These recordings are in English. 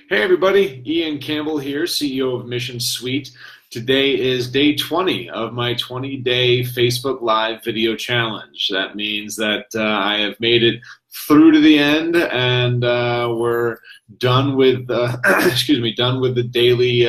Hey everybody, Ian Campbell here, CEO of Mission Suite. Today is day 20 of my 20-day Facebook Live video challenge. That means that I have made it through to the end, and we're done with done with daily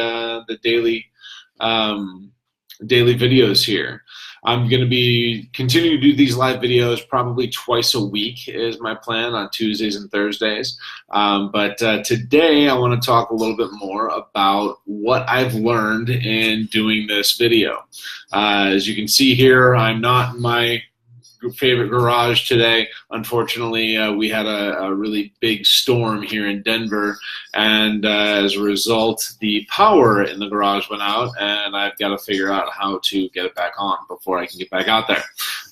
videos here. I'm going to be continuing to do these live videos probably twice a week is my plan, on Tuesdays and Thursdays. But today I want to talk a little bit more about what I've learned in doing this video. As you can see here, I'm not in my favorite garage today. Unfortunately, we had a really big storm here in Denver, and as a result, the power in the garage went out, and I've got to figure out how to get it back on before I can get back out there.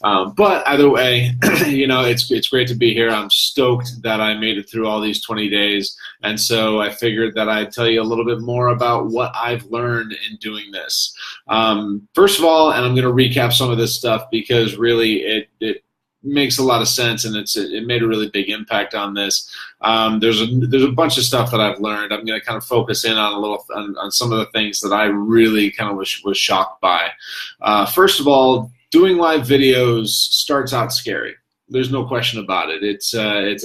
But either way, it's great to be here. I'm stoked that I made it through all these 20 days, and so I figured that I'd tell you a little bit more about what I've learned in doing this. First of all, and I'm going to recap some of this stuff because really it makes a lot of sense, and it made a really big impact on this. There's a bunch of stuff that I've learned. I'm going to kind of focus in on on some of the things that I really kind of was shocked by. First of all, doing live videos starts out scary. There's no question about it. It's a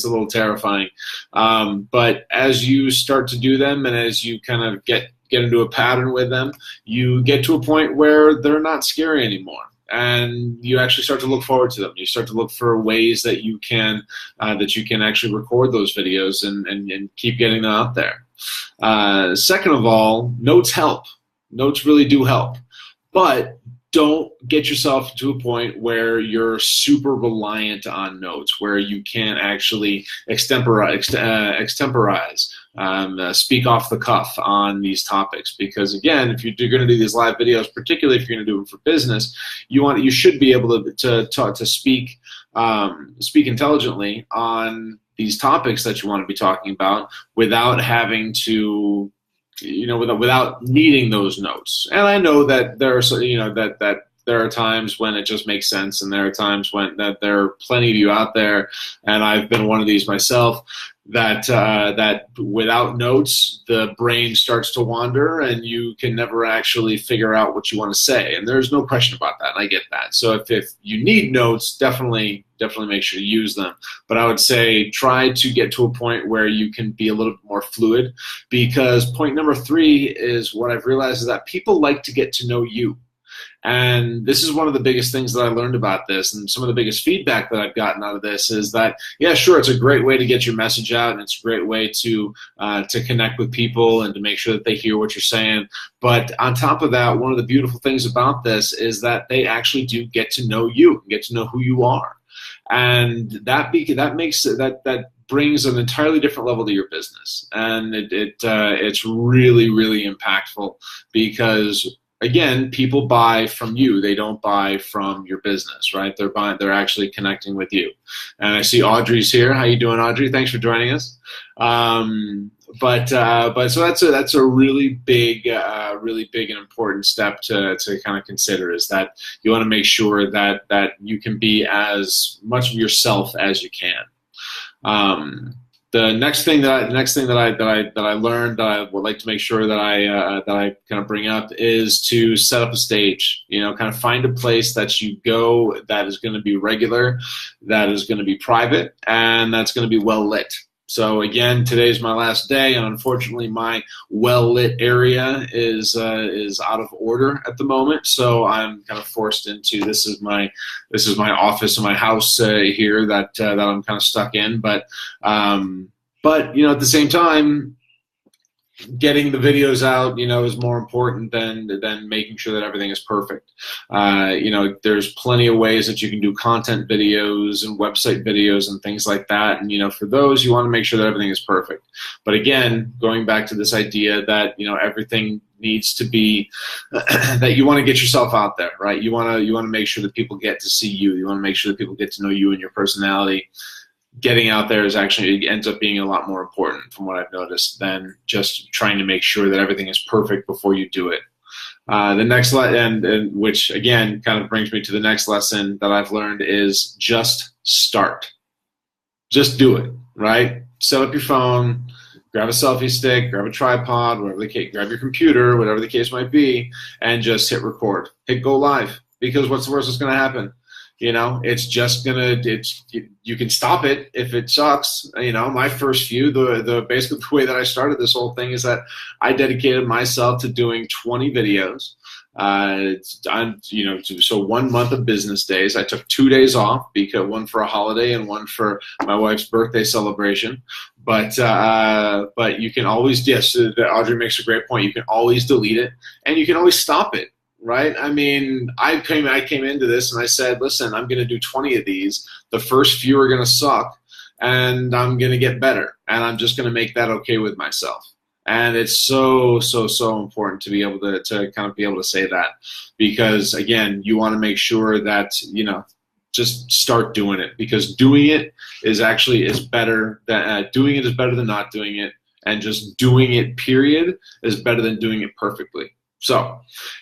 little terrifying, but as you start to do them, and as you kind of get into a pattern with them, you get to a point where they're not scary anymore, and you actually start to look forward to them. You start to look for ways that you can actually record those videos and keep getting them out there. Second of all, notes help. Notes really do help, but don't get yourself to a point where you're super reliant on notes, where you can't actually extemporize, speak off the cuff on these topics. Because again, if you're going to do these live videos, particularly if you're going to do them for business, you should be able to speak intelligently on these topics that you want to be talking about without having to, without needing those notes. And I know that there are, that there are times when it just makes sense, and there are times when that there are plenty of you out there, and I've been one of these myself, that without notes, the brain starts to wander, and you can never actually figure out what you want to say. And there's no question about that, and I get that. So if you need notes, definitely make sure to use them. But I would say try to get to a point where you can be a little bit more fluid, because point number 3 is what I've realized is that people like to get to know you. And this is one of the biggest things that I learned about this, and some of the biggest feedback that I've gotten out of this is that, yeah, sure, it's a great way to get your message out, and it's a great way to connect with people and to make sure that they hear what you're saying. But on top of that, one of the beautiful things about this is that they actually do get to know you, get to know who you are, and that brings an entirely different level to your business, and it's really, really impactful because, again, people buy from you. They don't buy from your business, right? They're actually connecting with you. And I see Audrey's here. How you doing, Audrey? Thanks for joining us. But so that's a really big and important step to kind of consider, is that you want to make sure that you can be as much of yourself as you can. The next thing that I learned that I would like to make sure that I kind of bring up is to set up a stage. Kind of find a place that you go that is going to be regular, that is going to be private, and that's going to be well lit. So again, today's my last day, and unfortunately, my well-lit area is out of order at the moment. So I'm kind of forced into this is my office in my house here that I'm kind of stuck in. But at the same time, getting the videos out, is more important than making sure that everything is perfect. There's plenty of ways that you can do content videos and website videos and things like that. And, for those, you want to make sure that everything is perfect. But again, going back to this idea that, everything needs to be, that you want to get yourself out there, right? You want to make sure that people get to see you. You want to make sure that people get to know you and your personality. Getting out there ends up being a lot more important, from what I've noticed, than just trying to make sure that everything is perfect before you do it. The next and which again kind of brings me to the next lesson that I've learned is just start. Just do it, right? Set up your phone, grab a selfie stick, grab a tripod, whatever the case, grab your computer, whatever the case might be, and just hit record, hit go live. Because what's the worst that's going to happen? You know, it's just gonna. You can stop it if it sucks. You know, my first few, basically the way that I started this whole thing is that I dedicated myself to doing 20 videos. So 1 month of business days. I took 2 days off, because one for a holiday and one for my wife's birthday celebration. But you can always, yes, Audrey makes a great point. You can always delete it, and you can always stop it. Right? I mean, I came into this and I said, listen, I'm going to do 20 of these. The first few are going to suck, and I'm going to get better, and I'm just going to make that okay with myself. And it's so important to be able to kind of be able to say that, because again, you want to make sure that, you know, just start doing it, because doing it is better than not doing it, and just doing it, period, is better than doing it perfectly. So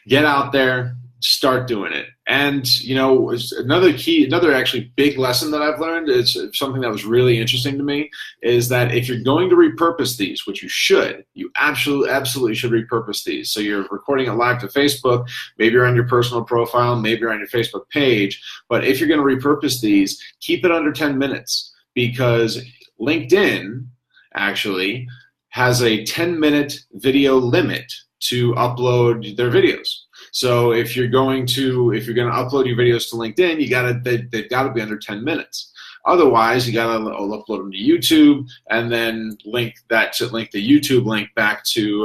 get out there, start doing it. And, you know, another actually big lesson that I've learned, is something that was really interesting to me, is that if you're going to repurpose these, which you absolutely should repurpose these. So you're recording it live to Facebook, maybe you're on your personal profile, maybe you're on your Facebook page. But if you're going to repurpose these, keep it under 10 minutes, because LinkedIn actually has a 10-minute video limit to upload their videos. So if you're going to upload your videos to LinkedIn, they've got to be under 10 minutes. Otherwise, you got to upload them to YouTube, and then link the YouTube link back to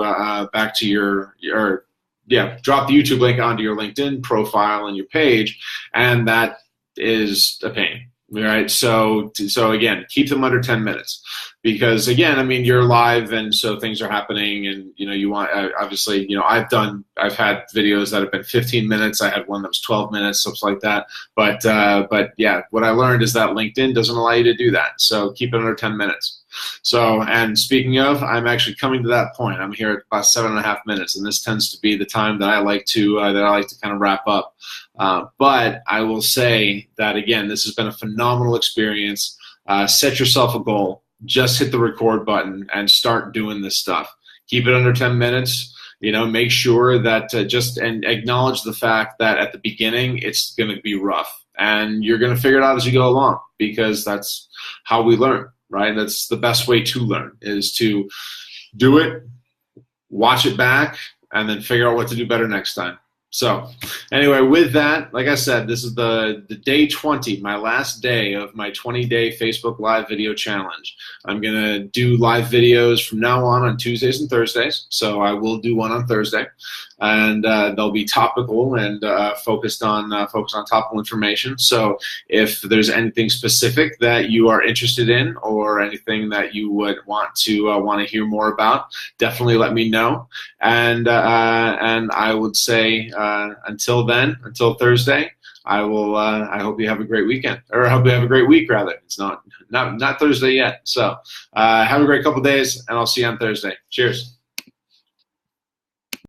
drop the YouTube link onto your LinkedIn profile and your page, and that is a pain. All right, so again, keep them under 10 minutes, because again, I mean, you're live, and so things are happening, and you know, you want, obviously, you know, I've had videos that have been 15 minutes. I had one that was 12 minutes, stuff like that. But yeah, what I learned is that LinkedIn doesn't allow you to do that. So keep it under 10 minutes. So, and speaking of, I'm actually coming to that point. I'm here at about 7.5 minutes, and this tends to be the time that I like to kind of wrap up. But I will say that again, this has been a phenomenal experience. Set yourself a goal. Just hit the record button and start doing this stuff. Keep it under 10 minutes. You know, make sure that and acknowledge the fact that at the beginning it's going to be rough, and you're going to figure it out as you go along, because that's how we learn. Right? That's the best way to learn, is to do it, watch it back, and then figure out what to do better next time. So anyway, with that, like I said, this is the day 20, my last day of my 20-day Facebook Live video challenge. I'm going to do live videos from now on Tuesdays and Thursdays. So I will do one on Thursday, and they'll be topical and focused on topical information. So if there's anything specific that you are interested in, or anything that you would want to hear more about, definitely let me know. And I would say, until Thursday, I hope you have a great weekend, or I hope you have a great week, rather. It's not Thursday yet. So have a great couple days, and I'll see you on Thursday. Cheers.